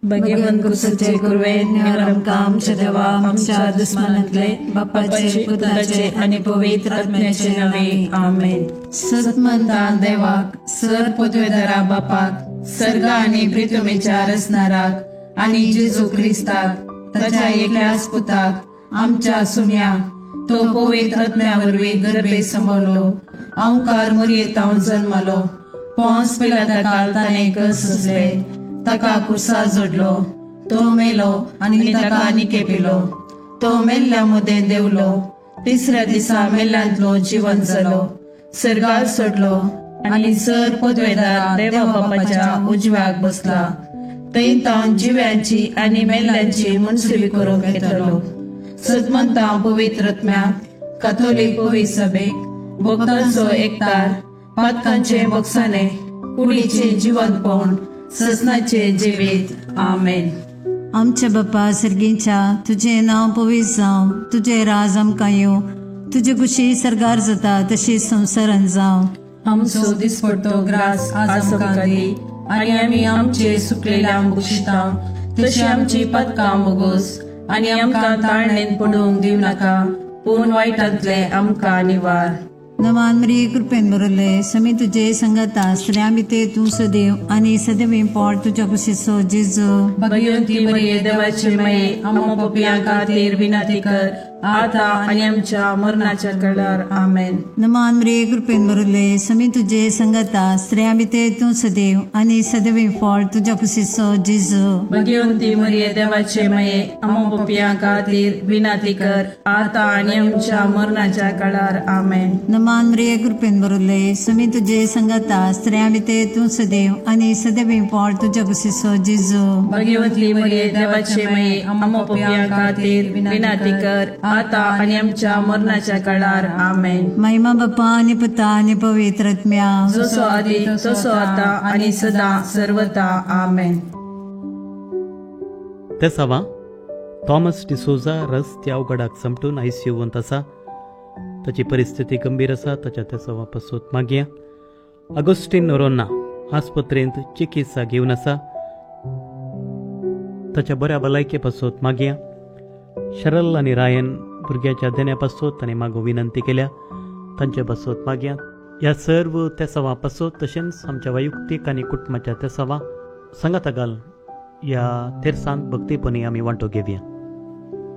भगवंत कुसचे कुर्वे निवरम काम देवा आमच्या दुश्मनातले बापाचे पुत्राचे आणि पवित्र आत्म्याचे नावे आमेन. सतमंता देवाक सर पदवेदारा बापाक सर्ग आणि पृथ्वीच्या रचणाराक आणि जेजू ख्रिस्ताक ताच्या एकल्याच पुताक आमच्या सुम्याक तो पवित्र आत्म्यावरवी गर्भे संभवलो अवकार मरियेतावन जन्मलो पोंस पिलाता काळ ताणे कसले ताका कुसा जोडलो तो मेलो आणि ताका निकेपिलो तो मेल्ल्या मुदे देवलो तिसऱ्या दिसा मेल्ल्यांतलो जीवन जालो सर्गार सोडलो आणि सर पदवेदार देवा बापाच्या उजव्याक बसला थंय तावन जिव्यांची आणि मेल्ल्यांची मुनसिबी करूंक येतलो. सतमंता पवित्र आत्म्याक कॅथोलिक पवित्र सभेक भक्तांचो एकतार पातकांचे बक्षाने कुडीचे जिवंतपण ससनाचे जिवीत आमेन. आमच्या बापा सर्गींच्या तुझे नाव पवित्र जावं तुझे राज आमकां येवं तुझे कुशी सरगार जाता तशी संवसारान जावं. आमचो दिसपडटो ग्रास आज आमकां दी आणि आमी आमचे सुकलेल्यांक बक्षिता तशी आमची पदकां बोगोस आणि आमकां ताळणेन पडूंक दिव नाका पूण वायटांतले आमकां निवार. नमान मरी कृपेन बरले समी तुझे संगता स्त्रियां भितर तूं सदैव आणि सदैव पोट तुझ्या कुशीचो जेजू. भगवंती मरिये देवाचे माये आमो पापियां खातीर विनंती कर आता आणि आमच्या मरणाच्या काळार आमेन. नमान मरी कृपेन बरले समी तुझे संगता स्त्रियां भितर तूं सदैव आणि सदैव पोट तुझ्या कुशीचो जेजू. भगवंती मरिये देवाचे माये आमो पापियां खातीर विनंती कर आता आणि आमच्या मरणाच्या काळार आमेन. नमान मरी कृपेन बरले समी तुझे संगता स्त्रियां भितर तूं सदैव आणि सदैव पोट तुझ्या कुशीचो जेजू. भगवंती मरिये देवाचे माये आमो पापियां खातीर विनंती कर आता आणि आमच्या मरणाच्या काळार आमेन. महिमा बापा आणि पुता आणि पवित्र आत्म्या जसो आदी तसो आता आणि सदा सर्वता आमेन. ते सवा थॉमस डिसोजा रस्त्या अवघडाक समटून आयसीयूंत आसा. ताची परिस्थिती गंभीर आसा. ताच्या ते सवा पासत मागया. अगोस्टीन नोरोन्ना आस्पत्रेंत चिकित्सा घेवन आसा. ताच्या बऱ्या भलायके पासत मागया. शरल आणि रायन भुरग्याच्या देण्या पासत ताणें मागो विनंती केल्या तांचे पासत मागया. ह्या सर्व ते सवा पासत तशेंच आमच्या वैयक्तीक आनी कुटुंबाच्या ते सवा सांगाता घाल ह्या तेरसांत भक्तीपणी आमी वांटो घेवया.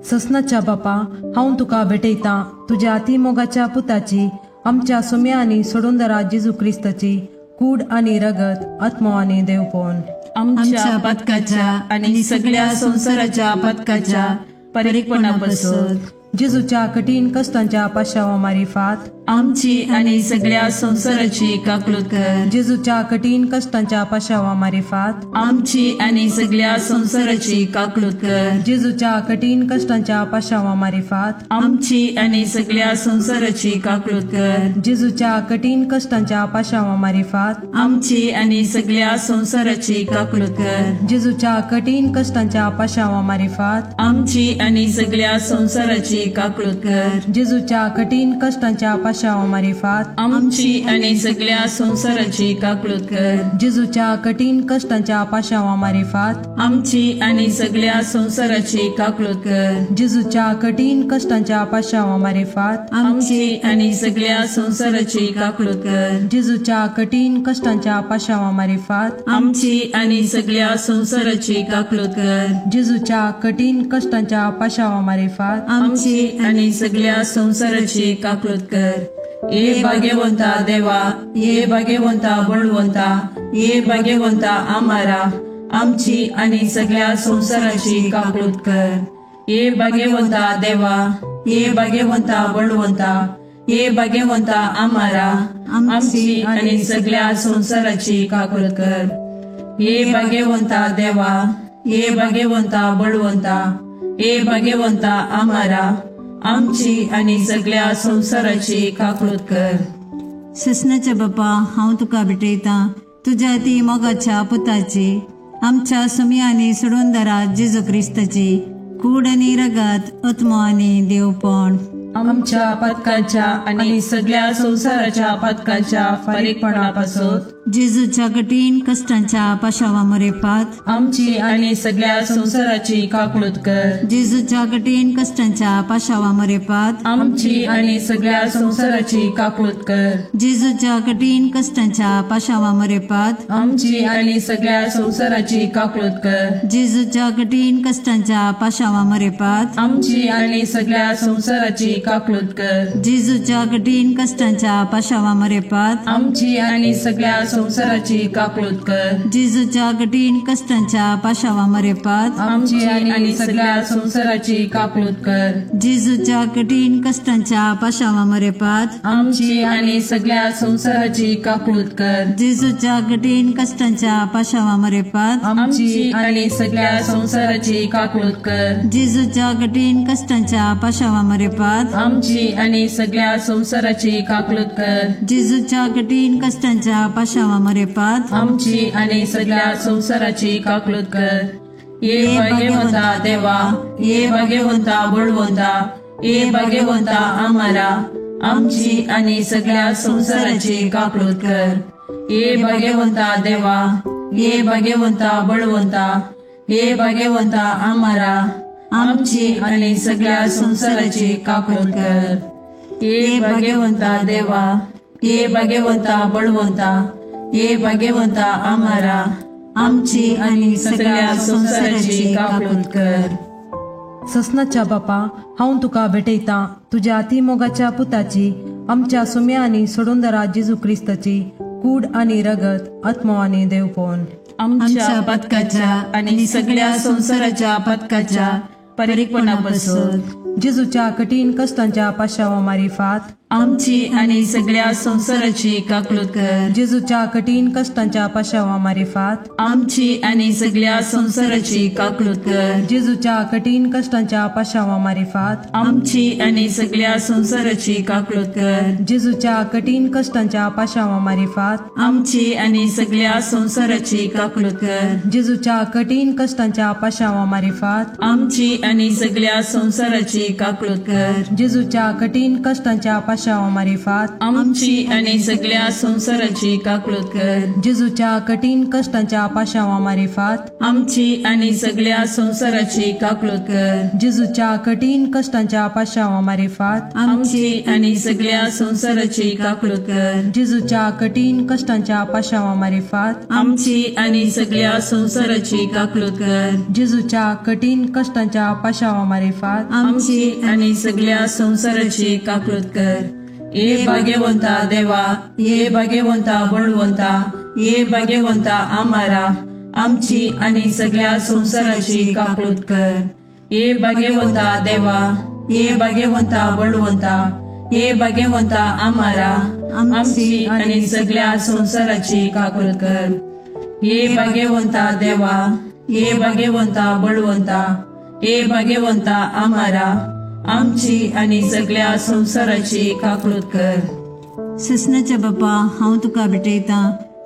ससनाच्या बापा हांव तुका भेटयतां तुज्या अतिमोगाच्या पुताची आमच्या सुम्या आनी सोडूनदरा जेजू क्रिस्ताची कूड आनी रगत आत्मो आनी देवपण आमच्या पदकाच्या आनी सगळ्या संवसाराच्या पदकाच्या परीकपणा बसत जेजूच्या कठीण कष्टांच्या पाशावा मारिफात आमची आणि सगळ्या संवसाराची काकलूत कर. जेजूच्या कठीण कष्टांच्या पाशावा मारिफात आमची आणि सगळ्या संवसाराची काकलूत कर. जेजूच्या कठीण कष्टांच्या पाशावा मारिफात आमची आणि सगळ्या संवसाराची काकलूत कर. जेजूच्या कठीण कष्टांच्या पाशावा मारिफात आमची आणि सगळ्या संवसाराची काकलूत कर. जेजूच्या कठीण कष्टांच्या पाशावा मारिफात आमची आणि सगळ्या संवसाराची काकलूत कर. जेजूच्या कठीण कष्टांच्या पाशावा मारिफात आमची आणि सगळ्या संवसाराची काकलूत कर. जेजूच्या कठीण कष्टांच्या पाशावा मारिफात आमची आणि सगळ्या संवसाराची काकलूत कर. जेजूच्या कठीण कष्टांच्या पाशावा मारिफात आमची आणि सगळ्या संवसाराची काकलूत कर. जेजूच्या कठीण कष्टांच्या पाशावा मारिफात आमची आणि सगळ्या संवसाराची काकलूत कर. जेजूच्या कठीण कष्टांच्या पाशावा मारिफात आमची आणि सगळ्या संवसाराची काकलूत कर. ये भाग्यवंता देवा ये भाग्यवंता बळवंता ये भाग्यवंता आम्हारा आमची आणि सगळ्या संवसाराची काकलूत कर. ये भाग्यवंता देवा ये भाग्यवंता बळवंता ये भाग्यवंता आम्हारा आमची आणि सगळ्या संवसाराची काकलूत कर. ये भाग्यवंता देवा ये भाग्यवंता बळवंता ये भाग्यवंता आम्हारा आमची आणि सगळ्या संवसाराची काकलूत कर. ससनाच्या बापा हांव तुका भेटयतां तुज्या ती मोगाच्या पुताची आमच्या सुम्या आनी सोडूनदरा जेजू क्रिस्ताची कूड आनी रगत आत्मो आनी देवपण आमच्या पदकाच्या आणि सगळ्या संवसाराच्या पदकाच्या फारीकपणापासून जेजूच्या कठीण कष्टांच्या पाशावामरेपात आमची आणि सगळ्या संसाराची काकूळत कर. जेजूच्या कठीण कष्टांच्या पाशावामरेपात आमची आणि सगळ्या संसाराची काकूळत कर. जेजूच्या कठीण कष्टांच्या पाशावामरेपात आमची आणि सगळ्या संसाराची काकूळत कर. जेजूच्या कठीण कष्टांच्या पाशावामरेपात आमची आणि सगळ्या संसाराची काकूळत कर. जेजूच्या कठीण कष्टांच्या पाशावामरेपात आमची आणि सगळ्या संसाराची काकूळत कर. जेजूच्या कठीण कष्टांच्या पाशावामरेपात आमची आणि सगळ्या संसाराची काकूळत कर. जेजूच्या कठीण कष्टांच्या पाशावामरेपात आमची आणि सगळ्या संसाराची काकूळत कर. जेजूच्या कठीण कष्टांच्या पाशावामरेपात आमची आणि सगळ्या संसाराची काकूळत कर. जेजूच्या कठीण कष्टांच्या पाशावामरेपात आमची आणि सगळ्या संसाराची काकूळत कर. जेजूच्या कठीण कष्टांच्या पाशावामरेपात आमची आणि सगळ्या संसाराची काकूळत कर. ये भाग्यवंता देवा, ये भाग्यवंता बळवंता, ये भाग्यवंता आम्हाला, आमची आणि सगळ्या संसाराची काकूळत कर. ये भाग्यवंता देवा, ये भाग्यवंता बळवंता, ये भाग्यवंता आम्हाला, आमची आणि सगळ्या संसाराची काकूळत कर. ये भाग्यवंता देवा, ये भाग्यवंता बळवंता, ये भाग्यवंता आम्हाला, आमची आणि सगळ्या संसाराची काकूळत कर. ससनाच्या बापा, हांव तुका भेटयता तुझ्या अतिमोगाच्या पुताची, आमच्या सुम्या आणि सोडूंदरा जेजू क्रिस्ताची कूड आणि रगत, आत्मो आणि देवपण. आमच्या पदकाच्या आणि सगळ्या संसाराच्या पदकाच्या परीपणापासून जेजूच्या कठीण कष्टांच्या पाशावामारिफात आमची आणि सगळ्या संसाराची काकूळत कर. जेजूच्या कठीण कष्टांच्या पाशावामारिफात आमची आणि सगळ्या संसाराची काकूळत कर. जेजूच्या कठीण कष्टांच्या पाशावामारिफात आमची आणि सगळ्या संसाराची काकूळत कर. जेजूच्या कठीण कष्टांच्या पाशावामारिफात आमची आणि सगळ्या संसाराची काकूळत कर. जेजूच्या कठीण कष्टांच्या पाशावामारिफात आमची आणि सगळ्या संसाराची काकूळत कर. जेजूच्या कठीण कष्टांच्या पाशावामारिफात आमची आणि सगळ्या संसाराची काकूळत कर. जेजूच्या कठीण कष्टांच्या पाशावामारिफात आमची आणि सगळ्या संसाराची काकूळत कर. जेजूच्या कठीण कष्टांच्या पाशावामारिफात आमची आणि सगळ्या संसाराची काकूळत कर. जेजूच्या कठीण कष्टांच्या पाशावामारिफात आमची आणि सगळ्या संसाराची काकूळत कर. जेजूच्या कठीण कष्टांच्या पाशावामारिफात आमची आणि सगळ्या संसाराची काकूळत कर. ये भाग्यवंता देवा, ये भाग्यवंता बळवंता, ये भाग्यवंता आम्हाला, आमची आणि सगळ्या संसाराची काकूळत कर. ये भाग्यवंता देवा, ये भाग्यवंता बळवंता, ये भाग्यवंता आम्हाला, आमची आणि सगळ्या संसाराची काकूळत कर. ये भाग्यवंता देवा, ये भाग्यवंता बळवंता, ये भाग्यवंता आम्हाला, आमची आणि सगळ्या संसाराची काकूळत कर. ससनाच्या बापा, हांव तुका भेटयता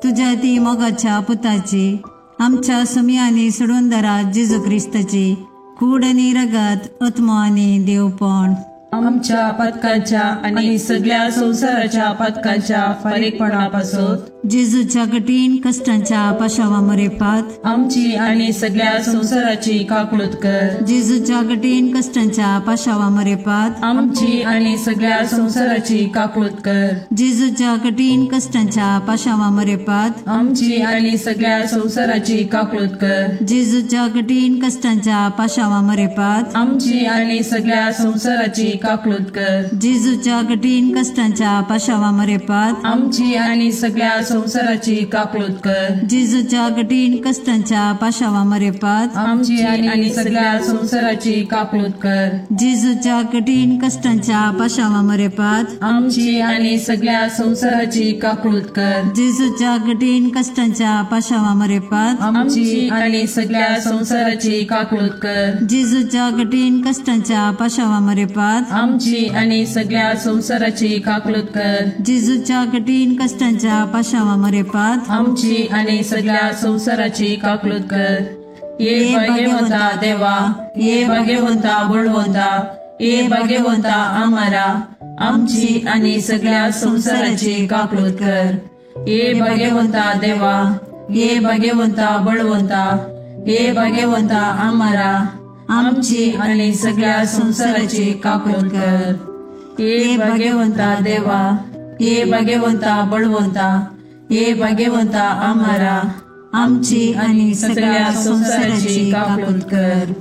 तुझ्या ती मोगाच्या पुताची, आमच्या सुम्या आणि सोडूंदरा जेजू क्रिस्ताची कूड आणि रगत, आत्मो आणि देवपण. आमच्या पदकाच्या आणि सगळ्या संसाराच्या पदकाच्या फारीकपणापासून जेजूच्या कठीण कष्टांच्या पाशावामरेपात आमची आणि सगळ्या संसाराची काकूळत कर. जेजूच्या कठीण कष्टांच्या पाशावामरेपात आमची आणि सगळ्या संसाराची काकूळत कर. जेजूच्या कठीण कष्टांच्या पाशावामरेपात आमची आणि सगळ्या संसाराची काकूळत कर. जेजूच्या कठीण कष्टांच्या पाशावामरेपात आमची आणि सगळ्या संसाराची काकूळत कर. जेजूच्या कठीण कष्टांच्या पाशावामरेपात आमची आणि सगळ्या संसाराची काकूळत कर. जेजूच्या कठीण कष्टांच्या पाशावामरेपात आमची आणि सगळ्या संसाराची काकूळत कर. जेजूच्या कठीण कष्टांच्या पाशावामरेपात आमची आणि सगळ्या संसाराची काकूळत कर. जेजूच्या कठीण कष्टांच्या पाशावामरेपात आमची आणि सगळ्या संसाराची काकूळत कर. जेजूच्या कठीण कष्टांच्या पाशावामरेपात आमची आणि सगळ्या संसाराची काकूळत कर. जेजूच्या कठीण कष्टांच्या पाशावामरेपात आमची आणि सगळ्या संसाराची काकूळत कर. ये भाग्यवंता देवा, ये भाग्यवंता बळवंता, ये भाग्यवंता आम्हाला, आमची आणि सगळ्या संसाराची काकूळत कर. हे भाग्यवंता देवा, हे भाग्यवंता बळवंता, हे भाग्यवंता आम्हाला आमची आणि सगळ्या संसाराची काकून कर. हे भाग्यवंता देवा, हे भाग्यवंता बळवंता, हे भाग्यवंता आम्हाला आमची आणि सगळ्या संसाराची काकून कर.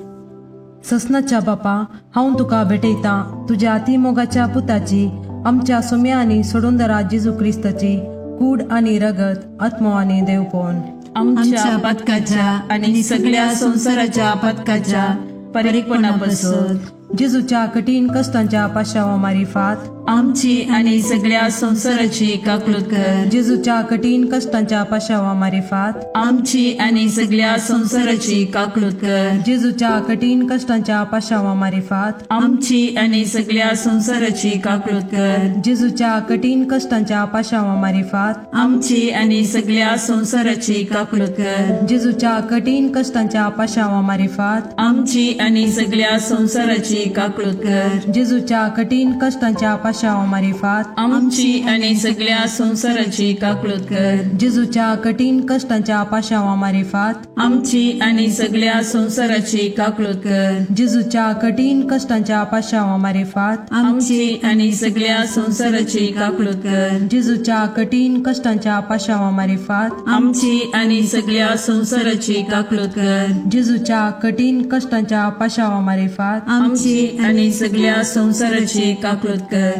ससनाच्या बापा, हांव तुका भेटयता तुझ्या अतिमोगाच्या पुताची, आमच्या सुम्या आणि सोडूंदरा जेजू क्रिस्ताची कूड आणि रगत, आत्मो आणि देवपण. आमच्या पदकाच्या आणि सगळ्या संसाराच्या पदकाच्या परीकपणापासून जेजूच्या कठीण कष्टांच्या पाशावा मारिफात आमची आणि सगळ्या संसाराची काकून कर. जेजूच्या कठीण कष्टांच्या पाशावा मारिफात आमची आणि सगळ्या संसाराची काकून कर. जेजूच्या कठीण कष्टांच्या पाशावा मारिफात आमची आणि सगळ्या संसाराची काकून कर. जेजूच्या कठीण कष्टांच्या पाशावा मारिफात आमची आणि सगळ्या संसाराची काकून कर. जेजूच्या कठीण कष्टांच्या पाशावा मारिफात आमची आणि सगळ्या संसाराची काकून कर. जेजूच्या कठीण कष्टांच्या पाशावा मारिफात आमची आणि सगळ्या संसाराची काकून कर. जेजूच्या कठीण कष्टांच्या पाशावा मारिफात आमची आणि सगळ्या संसाराची काकून कर. जेजूच्या कठीण कष्टांच्या पाशावा मारिफात आमची आणि सगळ्या संसाराची काकून कर. जेजूच्या कठीण कष्टांच्या पाशावा मारिफात आमची आणि सगळ्या संसाराची काकून कर. जेजूच्या कठीण कष्टांच्या पाशावा मारिफात आमची आणि सगळ्या संसाराची काकून कर.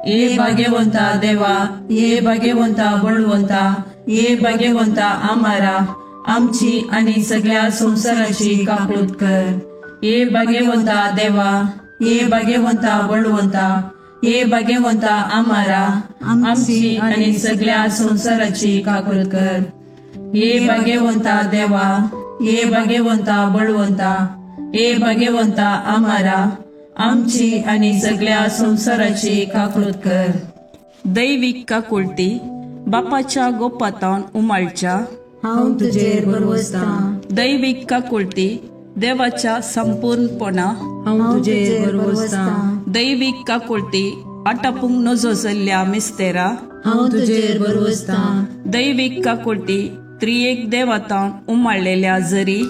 हे भाग्यवंता देवा, हे भाग्यवंता बळवंता, हे भाग्यवंता आम्हाला आमची आणि सगळ्या संसाराची काकून कर. हे भाग्यवंता देवा, हे भाग्यवंता बळवंता, हे भाग्यवंता आम्हाला आमची आणि सगळ्या संसाराची काकून कर. हे भाग्यवंता देवा, हे भाग्यवंता बळवंता, हे भाग्यवंता आम्हाला आमची आणि सगळ्या संसाराची काकून कर. दैविक काकुळटी बापाच्या गोपातान उमाळच्या हांव तुजेर बरवसता. दैविक काकुळटी देवाच्या संपूर्णपणा हांव तुजेर बरवसता. दैविक काकुळटी आटापूंक नजो जाल्ल्या मिस्तेरा हांव तुजेर बरवसता. दैविक काकुळटी त्रिएक देवातान उमाळलेल्या जरी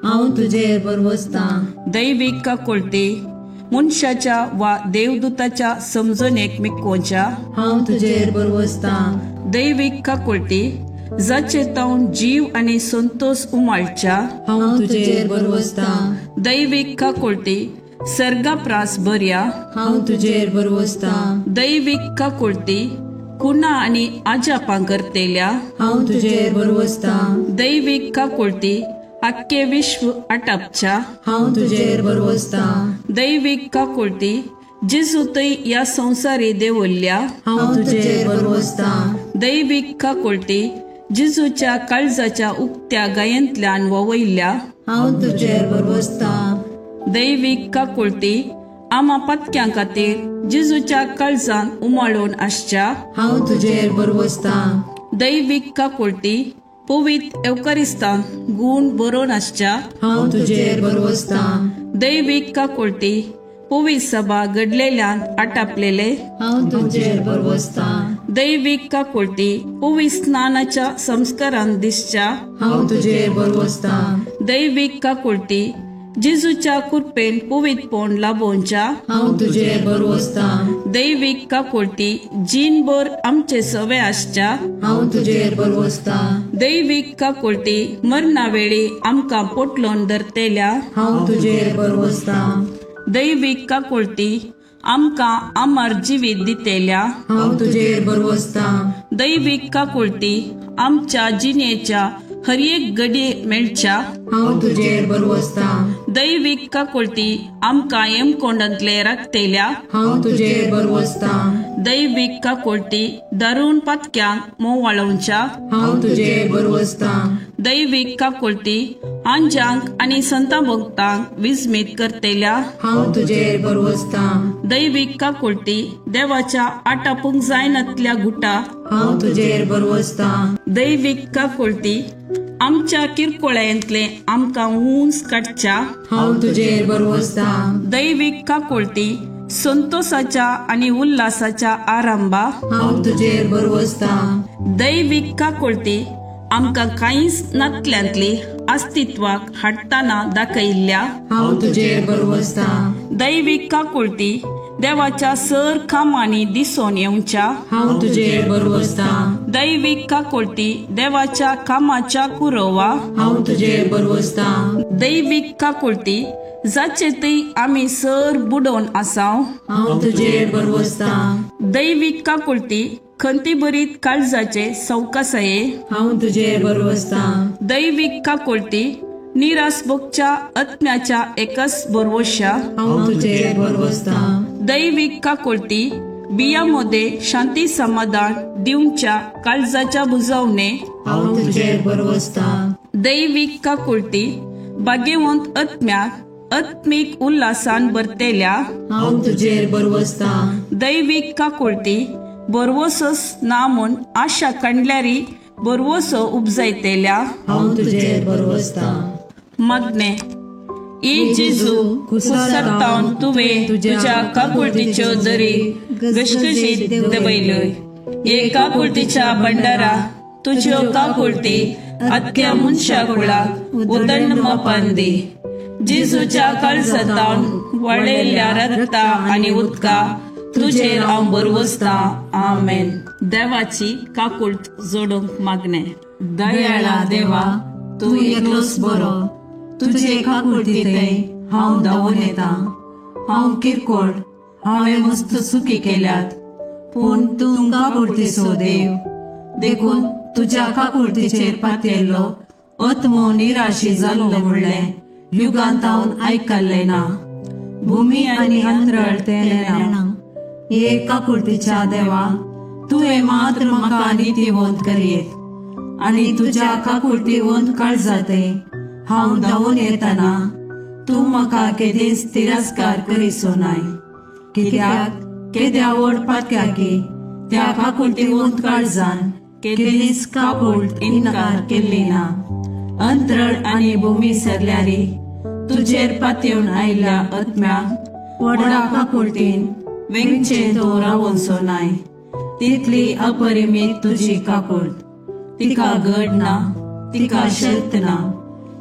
हांव तुजेर बरवसता. दैविक काकुळटी मनशाच्या वा देवदूताच्या समजणेक मिकोवच्या हांव तुजेर बरवसता. दैविक काकुळटी जाचे तावन जीव आणि संतोष उमाळच्या हांव तुजेर बरवसता. दैविक काकुळटी सर्गाप्रास बऱ्या हांव तुजेर बरवसता. दैविक काकुळटी कुणा आणि आजापां करतेल्या हांव तुजेर बरवसता. दैविक काकुळटी आख्खे विश्व आटापच्या हांव तुजेर बरवसता. दैविक काकुळटी जिजूतय या संसारी देवल्ल्या हांव तुजेर बरवसता. दैविक काकुळटी जिजूच्या काळजाच्या उक्त्या गायंतल्यान ववयल्या हांव तुजेर बरवसता. दैविक काकुळटी आमा पत्क्यां खातीर जिजूच्या काळजान उमाळून आसच्या हांव तुजेर बरवसता. दैविक काकुळटी पवित्र एवकारिस्तान गुण बरोवन आसच्या हांव तुजेर बरवसता. दैविक काकुळटी पवित्र सभा घडलेल्यान आटापलेले हांव तुजेर बरवसता. दैविक काकुळटी पवित्र स्नानाच्या संस्कारान दिसच्या हांव तुजेर बरवसता. दैविक काकुळटी जेजूच्या कृपेन पवित्रपण लाभोवच्या हांव तुजेर बरवसता. दैविक काकुळटी जीनभर आमचे सवे आसच्या हांव तुजेर बरवसता. दैविक काकुळटी मरणा वेळी आमकां पोटलोन धरतेल्या हांव तुजेर बरवसता. दैविक काकुळटी आमकां आमार जिवीत दितेल्या हांव तुजेर बरवसता. दैविक काकुळटी आमच्या जिणेच्या हर एक घडी मेळच्या हांव तुजेर बरवसता. दैविक काकुळटी आमकां येमकोंडांतले राखतेल्या हांव तुजेर बरवसता. दैविक काकुळटी दारूण पातक्यांक मोव वाळोवच्या हांव तुजेर बरवसता. दैविक काकुळटी आंजांक आणि संतां भक्तांक विस्मीत करतेल्या हांव तुजेर बरवसता. दैविक काकुळटी देवाच्या आटापूंक जायनातल्या गुटा हांव तुजेर बरवसता. दैविक काकुळटी आमच्या किरकोळ्यांतले आमकां उंच काडच्या हांव तुजेर बरवसता. दैविक काकुळटी संतोषाच्या आणि उल्हासाच्या आरंभा हांव तुजेर बरवसता दैविक काकुळती आमकां कांयच नातल्यांतली अस्तित्वाक हाडटाना दाखयिल्ल्या हांव तुजेर बरवसता दैविक काकुळती देवाच्या सर कामांनी दिसून येवच्या हांव तुजेर बरवसता दैविक काकुळती देवाच्या कामाच्या कुरवा हांव तुजेर बरवसता दैविक काकुळती जाचेरय आमी सर बुडोवन आसाव हांव तुजेर बरवसता दैविक काकुळती खंती बरीत काळजाचे सवकासये हांव तुजेर बरवसता दैविक काकुळती निरासभोगच्या आत्म्याच्या एकच बरवश्या हांव तुजेर बरवसता दैविक काकुळती बियामध्ये शांती समाधान दिवच्या काळजाच्या बुजवणे हांव तुजेर बरवसता दैविक काकुळती भाग्यवंत आत्म्याक आत्मिक उल्हासान भरतेल्या हांव तुजेर बरवसता दैविक काकुळती बरवसोस ना म्हूण आशा काडल्यारी बरवसो उपजायतेल्या हांव तुजेर बरवसता मागणे ई जेजू कुसरतावन तुवें तुज्या काकुळतीच्यो दरी गशगशीत दबयल्योय हे काकुळतीच्या भंडारा तुज्यो काकुळती आख्या मनशा कुळाक उदंड मापान दी जेजूच्या काळजांतावन वळयल्ल्या रक्ता आनी उदका तुजेर हांव बरवसता आमेन. देवाची काकुळट जोडूंक मागणे. दयाळा देवा तूं एकलोच बरो तुजे काकुळटीतय हांव धांवून येता. हांव किरकोळ हांवें मस्त चुकी केल्यात पूण तूं काकुळटीचो देव देखून तुज्या काकुळटीचेर पातयल्लो आत्मो निराशी जाल्लो म्हणलें युगांतावन आयकल्लें ना. भुमी आनी अंतराळ तेलें ना. हे काकुळटीच्या देवा तुवें मात्र म्हाका नितीवंत करीत आनी तुज्या काकुळटीवंत काळजातय हांव धांवून येतना तूं म्हाका केदेंच तिरस्कार करीसो नाय. कित्याक केद्या व्हड पातक्याकी त्या काकुळटीवंत काळजान केदेंच काकुळट इन्कार केल्ली ना. अंतराळ आनी भुमी सरल्यारी तुजेर पातयेवन आयिल्ल्या आत्म्याक व्हडा काकुळटीन वेंगचे तो रावोसो नाय. तितली अपरिमीत तुजी काकुळट तिका घड ना तिका शर्त ना.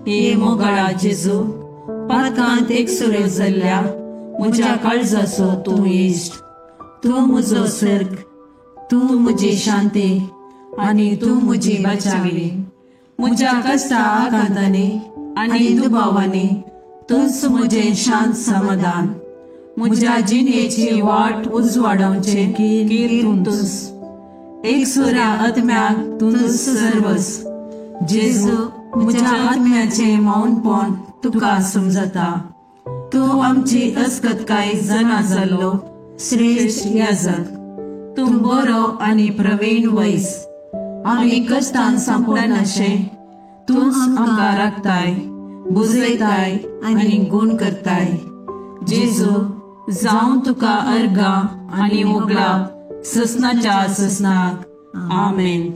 हे मोगाळा जेजू पातकांत एकसुरे जाल्ल्या म्हज्या काळजाचो तूं इश्ट. तूं म्हजो सर्ग तूं म्हजी शांती आनी तूं म्हजी बचावी. म्हज्या कश्टा आघातांनी आनी दुबावांनी तूंच म्हजें शांत समाधान. म्हज्या जिणेची वाट उजवाडोवचें कीर तूंच. एकसुऱ्या आत्म्याक तूंच सर्वस. जेजू म्हज्या आत्म्याचें मौनपण तुका समजता. तूं आमची अस्कतकाय जाणा जाल्लो श्रेष्ठ याजक. तूं बरो आनी प्रवीण वैस. आमी कश्टान सांपडनाशे तूंच आमकां राखताय बुजयताय आनी गूण करताय. जेजू जावं तुका अर्गा आनी मोगला ससनाच्या ससनाक आमेन.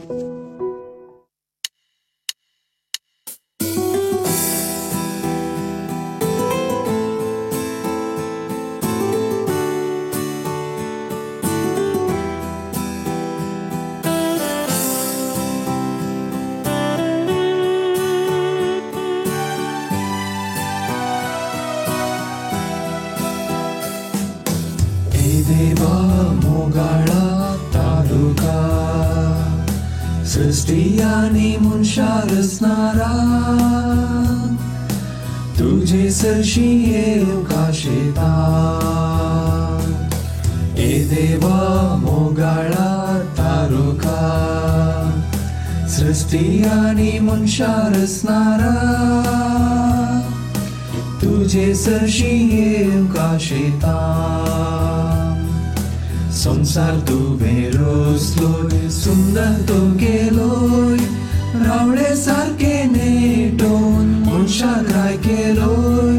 देवा मोगाळा तालुका सृष्टी आनी मनशा रचणारा तुझे सरशी येवकाशेता. ए देवा मोगाळा तालुका सृष्टी आनी मनशा रचणारा तुझे सरशी येवकाशेता. संसार तुवें रचलोय सुंदर तो केलोय रावळे सारके नेटोवन मनशाक राय केलोय.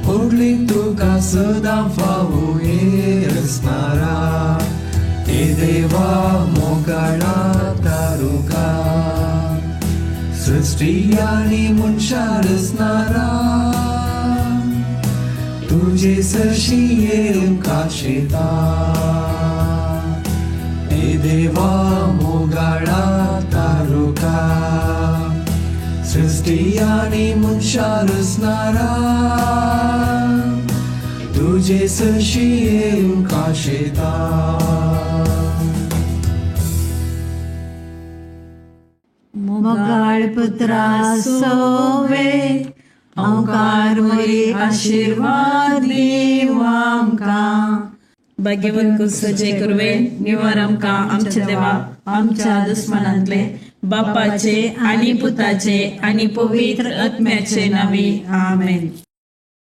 व्हडली तुका सदां फावो हे रचणारा. ए देवा मोगाळा तारुका सृष्टी आनी मनशा रचणारा तुझे सरशी येऊन काशेता हे देवा मोगाळा तारोका सृष्टी आणि मनशा रचणारा तुझे सरशी येऊन काशेता मोगाळ पुत्रा सोवे ओंकार मरी आशीर्वाद दिवा आमकां भाग्यवंत सजे करवे निवार आमकां आमचे देवा आमच्या दुस्मनांतले बापाचे आणि पुताचे आणि पवित्र आत्म्याचे नावे आमेन.